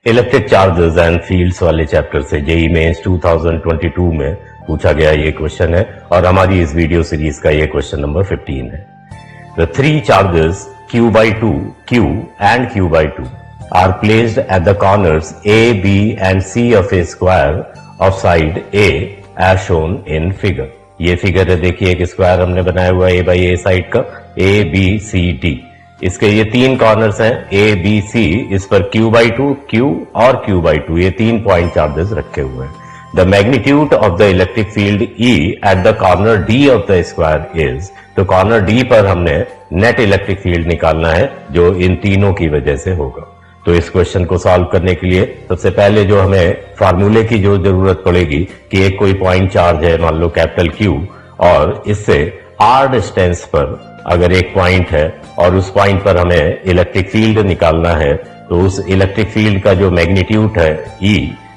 Electric charges and fields वाले chapter से JEE mains 2022 में पूछा गया ये क्वेश्चन है और हमारी इस वीडियो सीरीज का ये क्वेश्चन नंबर 15 है। The three charges q/2, q and q/2 are placed at the corners A, B and C of a square of side A as shown in figure। ये figure है, देखिए एक square हमने बनाया हुआ है A by A साइड का, A, B, C, D। इसके ये तीन कॉर्नर्स हैं A, B, C, इस पर q/2, q और q/2 ये 3 पॉइंट चार्जेस रखे हुए हैं। The magnitude of the electric field E at the corner D of the square is, तो कॉर्नर D पर हमने नेट इलेक्ट्रिक फील्ड निकालना है जो इन तीनों की वजह से होगा। तो इस क्वेश्चन को सॉल्व करने के लिए सबसे पहले जो हमें फार्मूले की जो जरूरत पड़ेगी कि एक कोई पॉइंट चार्ज है, मान लो कैपिटल Q, और इससे R डिस्टेंस पर अगर एक पॉइंट है और उस पॉइंट पर हमें इलेक्ट्रिक फील्ड निकालना है, तो उस इलेक्ट्रिक फील्ड का जो मैग्नीट्यूड है E,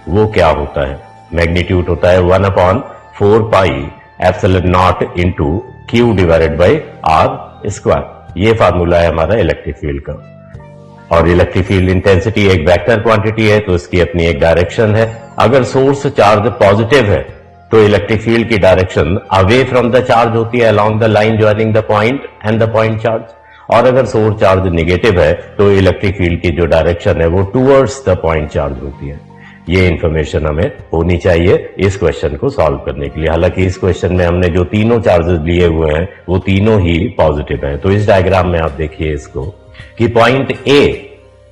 वो क्या होता है? मैग्नीट्यूड होता है 1/4 pi epsilon not into Q divided by R square. ये फार्मूला है हमारा इलेक्ट्रिक फील्ड का। और इलेक्ट्रिक फील्ड इंटेंसिटी एक वेक्टर क्वांटिटी है, तो इसकी अपनी एक डायरेक्शन है। अगर सोर्स चार्ज पॉजिटिव है तो इलेक्ट्रिक फील्ड की direction away from the charge होती है along the line joining the point and the point charge. और अगर सोर्स चार्ज नेगेटिव है तो इलेक्ट्रिक फील्ड की जो डायरेक्शन है वो टुवर्ड्स द पॉइंट चार्ज होती है। ये इंफॉर्मेशन हमें होनी चाहिए इस क्वेश्चन को सॉल्व करने के लिए। हालांकि इस क्वेश्चन में हमने जो तीनों चार्जेस लिए हुए हैं वो तीनों ही पॉजिटिव हैं। तो इस डायग्राम में आप देखिए इसको कि पॉइंट ए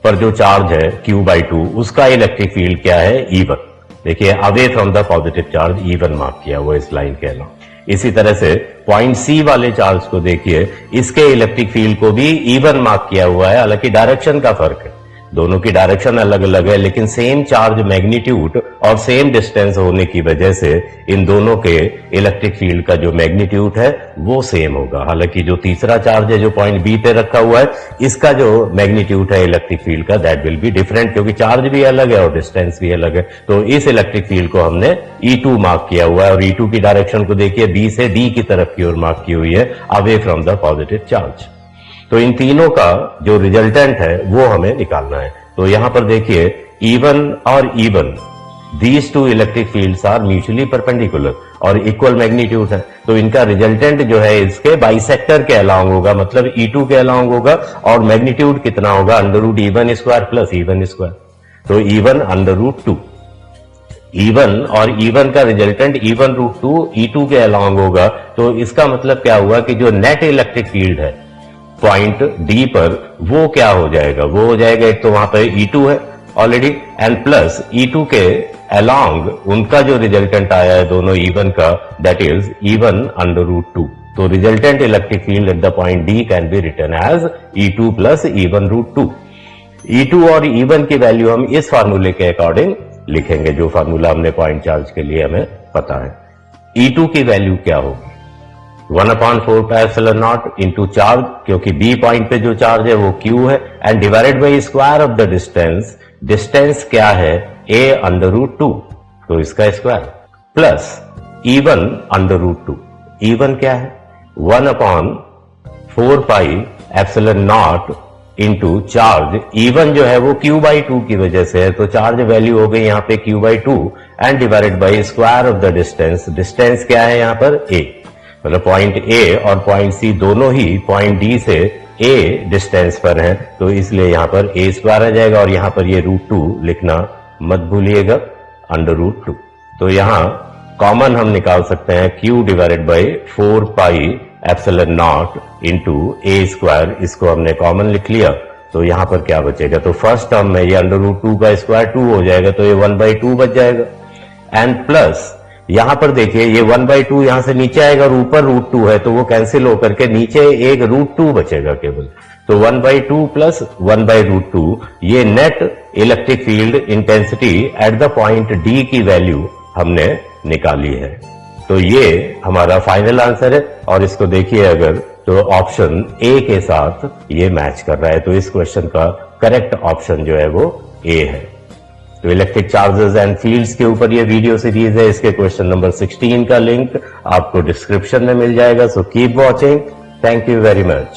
पर जो चार्ज है q/2, उसका इलेक्ट्रिक फील्ड क्या है? E1। देखिए away from the positive charge E1 mark किया हुआ इस लाइन के अलावा। इसी तरह से पॉइंट C वाले चार्ज को देखिए, इसके इलेक्ट्रिक फील्ड को भी E1 मार्क किया हुआ है। हालांकि डायरेक्शन का फर्क है, दोनों की डायरेक्शन अलग अलग है, लेकिन सेम चार्ज मैग्नीट्यूड और सेम डिस्टेंस होने की वजह से इन दोनों के इलेक्ट्रिक फील्ड का जो मैग्नीट्यूड है वो सेम होगा। हालांकि जो तीसरा चार्ज है जो पॉइंट बी पे रखा हुआ है, इसका जो मैग्नीट्यूड है इलेक्ट्रिक फील्ड का दैट विल बी डिफरेंट, क्योंकि चार्ज भी अलग है और डिस्टेंस भी अलग है। तो इस इलेक्ट्रिक फील्ड को हमने E2 मार्क किया हुआ है और E2 की डायरेक्शन को देखिए बी से डी की तरफ की ओर मार्क की हुई है, away from the positive charge. तो इन तीनों का जो रिजल्टेंट है वो हमें निकालना है। तो यहां पर देखिए E1 और E1, these two electric fields are mutually perpendicular और इक्वल मैग्नीट्यूड है। तो इनका रिजल्टेंट जो है इसके बाइसेक्टर के अलाउंग होगा, मतलब E2 के अलाउंग होगा, और मैग्नीट्यूड कितना होगा? √E1 square plus E1 square. तो E1 √2, E1 और E1 का रिजल्टेंट E1 √2 E2 के अलाउंग होगा। तो इसका मतलब क्या हुआ कि जो नेट इलेक्ट्रिक फील्ड है पॉइंट डी पर वो क्या हो जाएगा? वो हो जाएगा, एक तो वहां पर E2 है ऑलरेडी, एंड प्लस E2 के अलोंग उनका जो रिजल्टेंट आया है दोनों E1 का, दैट इज E1 √2। तो resultant electric field at the point D can be written as E2 plus E1 √2। E2 और E1 की वैल्यू हम इस फार्मूले के अकॉर्डिंग लिखेंगे, जो फार्मूला हमने पॉइंट चार्ज के लिए हमें पता है। E2 की वैल्यू क्या होगी? 1/4 pi epsilon not into charge, क्योंकि बी पॉइंट पे जो चार्ज है वो Q है, and divided by square of the distance. Distance क्या है? A √2, तो इसका स्क्वायर, प्लस E1 √2। E1 क्या है? 1/4 pi epsilon not into charge. E1 जो है वो q/2 की वजह से है, तो चार्ज वैल्यू हो गई यहाँ पे q/2 and divided by square of the distance. Distance क्या है यहाँ पर? A, मतलब पॉइंट ए और पॉइंट सी दोनों ही पॉइंट डी से ए डिस्टेंस पर हैं, तो इसलिए यहां पर ए स्क्वायर आ जाएगा। और यहां पर ये √2 लिखना मत भूलिएगा, √2। तो यहां कॉमन हम निकाल सकते हैं Q divided by 4 pi epsilon not into A square. इसको हमने कॉमन लिख लिया, तो यहां पर क्या बचेगा? तो फर्स्ट टर्म में ये √2 का स्क्वायर 2 हो जाएगा, तो ये 1/2 बच जाएगा। एंड प्लस यहां पर देखिए ये 1/2 यहां से नीचे आएगा और ऊपर √2 है, तो वो कैंसिल होकर के नीचे एक √2 बचेगा केवल। तो 1/2 प्लस 1/√2, ये net electric field intensity at the point D की वैल्यू हमने निकाली है। तो ये हमारा फाइनल आंसर है। और इसको देखिए अगर, तो ऑप्शन ए के साथ ये मैच कर रहा है, तो इस क्वेश्चन का करेक्ट ऑप्शन जो है वो ए है। तो इलेक्ट्रिक चार्जेस एंड फील्ड्स के ऊपर ये वीडियो सीरीज है, इसके क्वेश्चन नंबर 16 का लिंक आपको डिस्क्रिप्शन में मिल जाएगा। So keep watching, thank you very much.